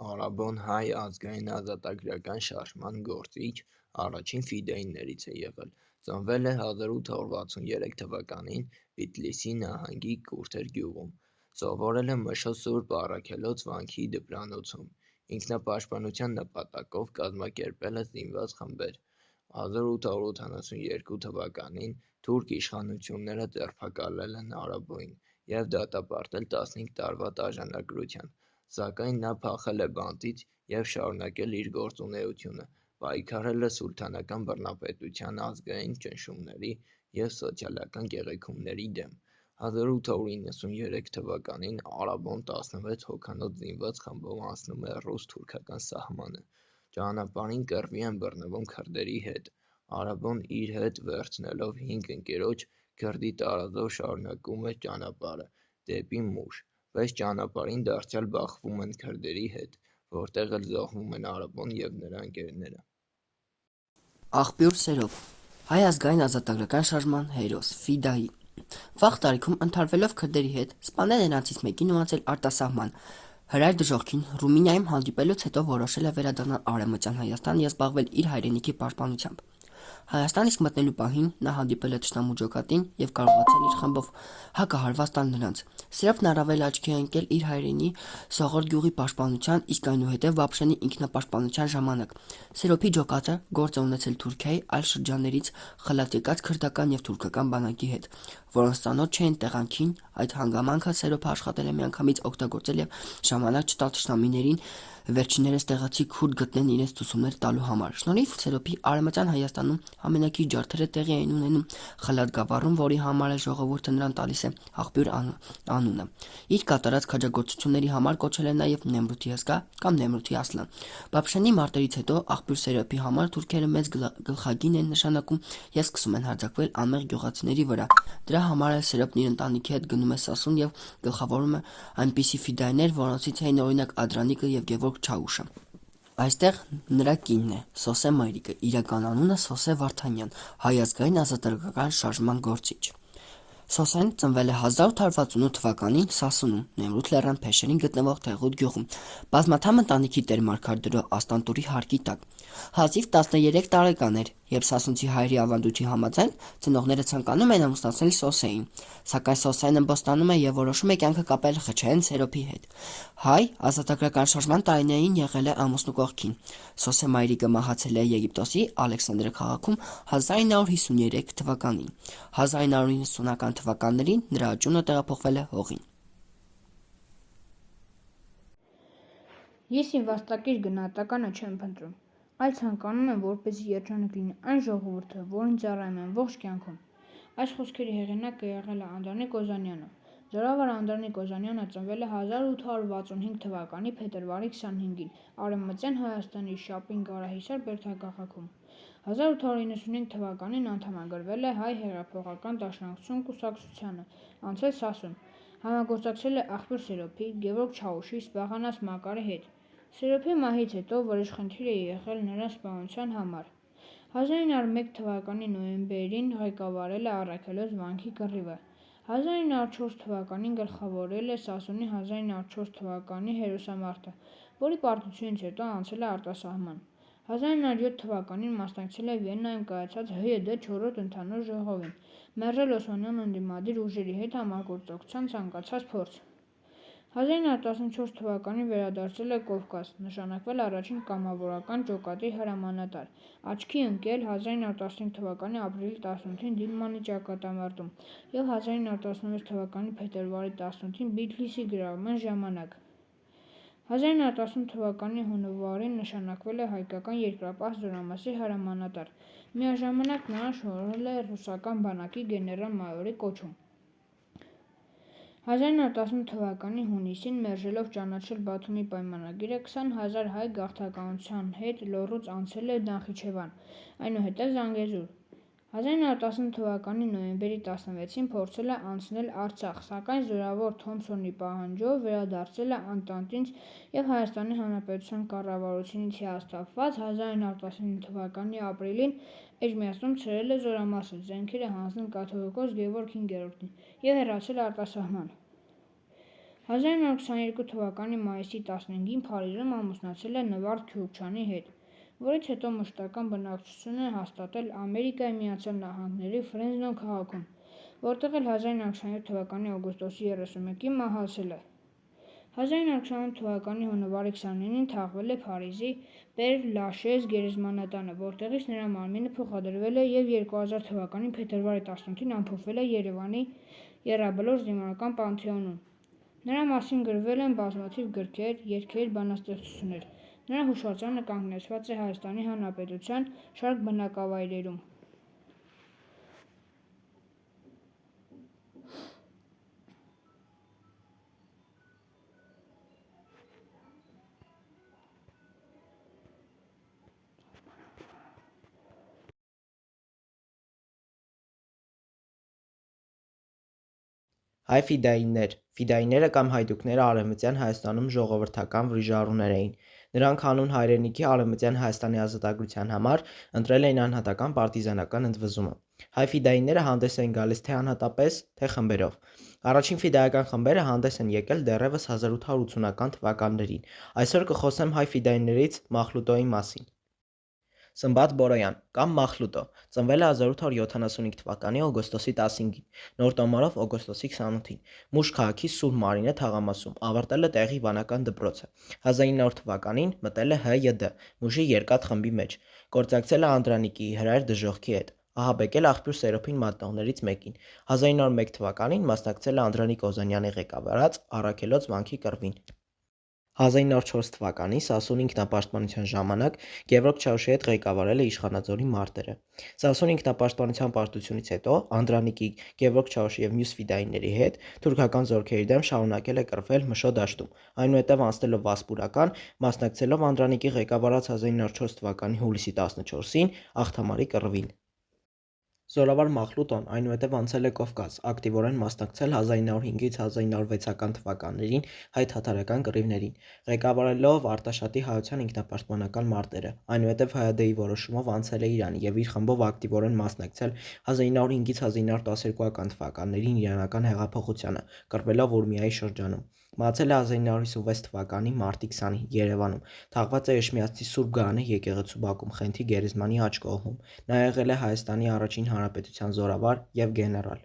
Արաբոն հայ ազգային ազատագրական շարժման գործիչ առաջին ֆիդայիններից է եղել, ծնվել է 1863 թվականին Բիթլիսի նահանգի Կուրթեր գյուղում, սովորել է Մշո Սուրբ Առաքելոց վանքի դպրանոցում, ինքնապաշտպանության նպատակով կազմակերպել է զինված խմբեր, 1882 թվականին թուրք իշխանությունները ձերբակալել են Արաբոյին և դատապարտել 15 տարվա տաժանագրության, սակայն նա փախել է բանտից և շարունակել իր գործունեությունը, պայքարել է սուլթանական բռնապետության ազգային ճնշումների և սոցիալական կեղեքումների դեմ: 1893 թվականին Արաբոն 16 հոգանոց զինված խմբով անցնում է ռուս-թուրքական սահմանը, ճանապարհին կռվի են բռնվում քրդերի հետ, Արաբոն իր հետ վերցնելով 5 ընկերոջ, քրդի տարազով շարունակում է ճանապարհը դեպի Մուշ, բայց ճանապարհին դարձյալ բախվում են քրդերի հետ, որտեղ էլ զոհվում են Արաբոն և նրա ընկերները։ Աղբյուր սերով հայ ազգային ազատագրական շարժման հերոս Ֆիդայի վաղ տարիքում ընդհարվելով քրդերի հետ սպանել է նրանցից մեկին ու անցել արտասահման։ Հրայր դժոխքին Ռումինիայում հանդիպելուց հետո որոշել է վերադառնալ Արևմտյան Հայաստան և զբաղվել իր հայրենիքի պաշտպանությամբ։ Հայաստան իսկ մտնելու պահին նա հանդիպել է թշնամու ջոկատին և կարողացել իր խմբով հակահարված տալ նրանց։ Սերոբն առավել աչքի է ընկել իր հայրենի Սողոր գյուղի պաշտպանության, իսկ այնուհետև Վապշենի ինքնապաշտպանության ժամանակ։ Սերոբի ջոկատը գործ է ունեցել Թուրքիայի այլ շրջաններից խլած եկած քրդական և թուրքական բանակի հետ, որոնց ծանոթ չէին տեղանքին։ Այդ հանգամանքը Սերոբը աշխատել է միանգամից օգտագործել և ժամանակ չտալ թշնամիներին վերջիններս տեղացի քուրդ գտնեն իրենց ցուցումներ տալու համար։ Շնորհիվ Սերոբի Արևմտյան Հայաստանում ամենաքիչ ջարդերը տեղի էին ունենում Խլատ գավառում, որի համար էլ ժողովուրդը նրան տալիս է Աղբյուր անունը։ Իր կատարած քաջագործությունների համար կոչել են նաև Նեմրութի հսկա կամ Նեմրութի Ասլան։ Վապշենի մարտերից հետո Աղբյուր Սերոբի համար թուրքերը մեծ գլխագին են նշանակում և սկսում են հարձակվել անմեղ գյուղացիների վրա։ Դրա համար էլ Սերոբն իր ընտանիքի հետ գնում է Սասուն և գլխավորում այնպիսի ֆիդայներ, որոնցից էին օրինակ Ադրանիկը և Գևորգ Չաուշը։ Այստեղ նրա կինն է՝ Սոսե Մայրիկը, իրական անունը Սոսե Վարդանյան, հայ ազգային ազատագրական շարժման գործիչ։ Սոսեն ծնվել է 1868 թվականին Սասունում, Նեմրութ լեռան փեշերին գտնվող Թեղուտ գյուղում, բազմաթամ ընտանիքի տեր-մարգարդրու Աստանտուրի հարկի տակ։ Հազիվ 13 տարեկան էր, երբ սասունցի հայրի ավանդույթի համաձայն ծնողները ցանկանում են ամուսնացնել Սոսեին, սակայն Սոսեն ըմբոստանում է և որոշում է կյանքը կապել Խ. Սերոբի հետ։ Հայ ազատագրական շարժման տարիներին եղել է ամուսնու կողքին։ Սոսե Մայրիկը մահացել է Եգիպտոսի Ալեքսանդրիա քաղաքում 1953 թվականին։ 1990-ական թվականներին նրա աճյունը տեղափոխվել է հողին։ Ես իմ վաստակիր գնահատականը չեմ փնտրում, այլ ցանկանում եմ, որպեսզի երջանիկ լինի այն ժողովուրդը, որին ծառայում եմ ողջ կյանքում։ Այս խոսքերի հեղինակը եղել է Անդրանիկ Օզանյանը։ Զորավար Անդրանիկ Օզանյանը ծնվել է 1865 թվականի փետրվարի 25-ին Արևմտյան Հայաստանի Շապին Գարահիսար բերդաքաղաքում։ 1895 թվականին անդամագրվել է Հայ հեղափոխական դաշնակցություն կուսակցությանը, անցել Սասուն։ Համագործակցել է Աղբյուր Սերոբի, Գևորգ Չաուշի, Սպաղանաս Մակարի հետ։ Սերոբի մահից հետո վրեժխնդիր է եղել նրա սպանության համար։ 1901 թվականի նոյեմբերին ղեկավարել է Առաքելոց վանքի կռիվը։ 1904 թվականին գլխավորել է Սասունի 1904 թվականի հերոսամարտը, որի պարտությունից հետո անցել է արտասահման։ 1907 թվականին մասնակցել է Վիեննայում կայացած ՀՅԴ 4-րդ ընդհանուր ժողովին, մերժել Օսմանյան ընդդիմադիր ուժերի հետ համագործակցության ցանկացած փորձ։ 1914 թվականին վերադարձել է Կովկաս, նշանակվել առաջին կամավորական ջոկատի հրամանատար, աչքի ընկել 1915 թվականի ապրիլի 18-ին Դիլմանի ճակատամարտում և 1916 թվականի փետրվարի 18-ին Բիթլիսի գրավման ժամանակ։ 1918 թվականի հունվարին նշանակվել է հայկական երկրապահ զորամասի հրամանատար, միաժամանակ նրան շնորհել է ռուսական բանակի գեներալ-մայորի կոչում։ 1918 թվականի հունիսին մերժելով ճանաչել Բաթումի պայմանագիրը 20 000 հայ գաղթականության հետ Լոռուց անցել է Նախիջևան, այնուհետև Զանգեզուր։ 1918 թվականի նոյեմբերի 16-ին փորձել է անցնել Արցախ, սակայն զորավոր Թոմփսոնի պահանջով վերադարձել է Անտանտից և Հայաստանի Հանրապետության կառավարությունից հիասթափված 1919 թվականի ապրիլին Էջմիածնում ցրել է զորամասը, զենքերը հանձնել կաթողիկոս Գևորգ V-ին և հեռացել արտասահման։ 1922 թվականի մայիսի 15-ին Փարիզում ամուսնացել է Նվարդ Քյուրքչյանի հետ, որից հետո մշտական բնակչություն է հաստատել Ամերիկայի Միացյալ Նահանգների Ֆրենզնո քաղաքում, որտեղ էլ 1927 թվականի օգոստոսի 31-ին մահացել է։ 1928 թվականի հունվարի 29-ին թաղվել է Փարիզի Պեր Լաշեզ գերեզմանատանը, որտեղից նրա մարմինը փոխադրվել է և 2000 թվականի փետրվարի 18-ին ամփոփվել է Երևանի Եռաբլոր զինվորական պանթեոնում։ Նրա մասին գրվել են բազմաթիվ գրքեր, երգեր, բանաստեղծություններ։ Նրա հուշարձանը կանգնեցված է Հայաստանի Հանրապետության շարք բնակավայրերում։ Հայ ֆիդայիններ։ Ֆիդայինները կամ հայդուկները Արևմտյան Հայաստանում ժողովրդական վրիժառուներ էին։ Նրանք հանուն հայրենիքի Արևմտյան Հայաստանի ազատագրության համար ընտրել էին անհատական պարտիզանական ընդվզումը։ Հայ ֆիդայինները հանդես էին գալիս թե անհատապես, թե խմբերով։ Առաջին ֆիդայական խմբերը հանդես են եկել դեռևս 1880-ական թվականներին։ Այսօր կխոսեմ հայ ֆիդայիններից Մախլուտոյի մասին։ Սմբատ Բորոյան կամ Մախլուտո ծնվել է 1875 թվականի օգոստոսի 15-ին, նորտոմարով օգոստոսի 28-ին, Մուշ քաղաքի Սուրբ Մարինե թաղամասում, ավարտել է տեղի վանական դպրոցը։ 1900 թվականին մտել է ՀՅԴ Մուշի երկաթ խմբի մեջ, գործակցել է Անդրանիկի Հրայր Դժոխքի հետ, ահաբեկել աղբյուր Սերոփին մատնողներից մեկին։ 1901 թվականին մասնակցել է Անդրանիկ Օզանյանի ղեկավարած Առաքելոց վանքի կռվին։ 1904 թվականին Սասունի ինքնապաշտպանության ժամանակ Գևորգ Չաուշի հետ ղեկավարել է Իշխանաձորի մարտերը։ Սասունի ինքնապաշտպանության պարտությունից հետո Անդրանիկի, Գևորգ Չաուշի և մյուս ֆիդայինների հետ թուրքական զորքերի դեմ շարունակել է կռվել Մշո դաշտում, այնուհետև անցնելով Վասպուրական, մասնակցելով Անդրանիկի ղեկավարած 1904 թվականի հուլիսի 14-ին Աղթամարի կռվին։ Զորավար Մախլուտոն այնուհետև անցել է Կովկաս, ակտիվորեն մասնակցել 1905-ից 1906 թվականներին հայ-թաթարական կռիվներին, ղեկավարելով Արտաշատի հայության ինքնապաշտպանական մարտերը, այնուհետև ՀՅԴ-ի որոշումով անցել է Իրան և իր խմբով ակտիվորեն մասնակցել 1905-ից 1912 թվականներին իրանական հեղափոխությանը, կռվելով Ուրմիայի շրջանում։ Մահացել է 1956 թվականի մարտի 20-ին Երևանում, թաղված է Էշմիածնի Սուրբ Գարանե եկեղեցու բակում Խենթի գերեզմանի աջ կողմում։ Նա եղել է Հայաստանի առաջին հանրապետության զորավար և գեներալ։